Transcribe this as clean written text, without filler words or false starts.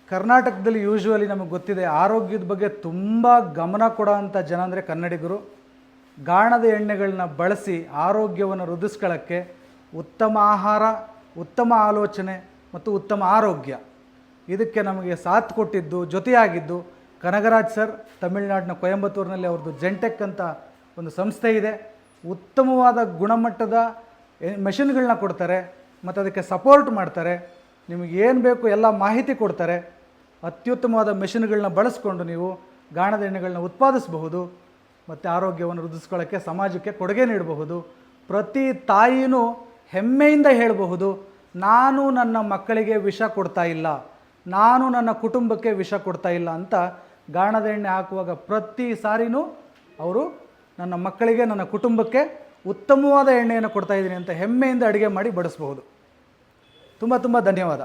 ಕರ್ನಾಟಕದಲ್ಲಿ ಯೂಶ್ವಲಿ ನಮಗೆ ಗೊತ್ತಿದೆ ಆರೋಗ್ಯದ ಬಗ್ಗೆ ತುಂಬ ಗಮನ ಕೊಡೋವಂಥ ಜನ ಅಂದರೆ ಕನ್ನಡಿಗರು. ಗಾಣದ ಎಣ್ಣೆಗಳನ್ನ ಬಳಸಿ ಆರೋಗ್ಯವನ್ನು ವೃದ್ಧಿಸ್ಕೊಳ್ಳೋಕ್ಕೆ ಉತ್ತಮ ಆಹಾರ, ಉತ್ತಮ ಆಲೋಚನೆ ಮತ್ತು ಉತ್ತಮ ಆರೋಗ್ಯ ಇದಕ್ಕೆ ನಮಗೆ ಸಾಥ್ ಕೊಟ್ಟಿದ್ದು, ಜೊತೆಯಾಗಿದ್ದು ಕನಗರಾಜ್ ಸರ್. ತಮಿಳುನಾಡಿನ ಕೊಯಂಬತ್ತೂರಿನಲ್ಲಿ ಅವ್ರದ್ದು ಜೆಂಟೆಕ್ ಅಂತ ಒಂದು ಸಂಸ್ಥೆ ಇದೆ. ಉತ್ತಮವಾದ ಗುಣಮಟ್ಟದ ಮೆಷಿನ್ಗಳನ್ನ ಕೊಡ್ತಾರೆ ಮತ್ತು ಅದಕ್ಕೆ ಸಪೋರ್ಟ್ ಮಾಡ್ತಾರೆ. ನಿಮಗೆ ಏನು ಬೇಕು ಎಲ್ಲ ಮಾಹಿತಿ ಕೊಡ್ತಾರೆ. ಅತ್ಯುತ್ತಮವಾದ ಮೆಷಿನ್ಗಳನ್ನ ಬಳಸ್ಕೊಂಡು ನೀವು ಗಾಣದ ಎಣ್ಣೆಗಳನ್ನ ಉತ್ಪಾದಿಸಬಹುದು ಮತ್ತು ಆರೋಗ್ಯವನ್ನು ವೃದ್ಧಿಸ್ಕೊಳ್ಳೋಕ್ಕೆ ಸಮಾಜಕ್ಕೆ ಕೊಡುಗೆ ನೀಡಬಹುದು. ಪ್ರತಿ ತಾಯಿನೂ ಹೆಮ್ಮೆಯಿಂದ ಹೇಳಬಹುದು, ನಾನು ನನ್ನ ಮಕ್ಕಳಿಗೆ ವಿಷ ಕೊಡ್ತಾ ಇಲ್ಲ, ನಾನು ನನ್ನ ಕುಟುಂಬಕ್ಕೆ ವಿಷ ಕೊಡ್ತಾ ಇಲ್ಲ ಅಂತ. ಗಾಣದ ಎಣ್ಣೆ ಹಾಕುವಾಗ ಪ್ರತಿ ಸಾರಿನೂ ಅವರು ನನ್ನ ಮಕ್ಕಳಿಗೆ, ನನ್ನ ಕುಟುಂಬಕ್ಕೆ ಉತ್ತಮವಾದ ಎಣ್ಣೆಯನ್ನು ಕೊಡ್ತಾ ಇದ್ದೀನಿ ಅಂತ ಹೆಮ್ಮೆಯಿಂದ ಅಡುಗೆ ಮಾಡಿ ಬಡಿಸ್ಬಹುದು. ತುಂಬ ತುಂಬ ಧನ್ಯವಾದ.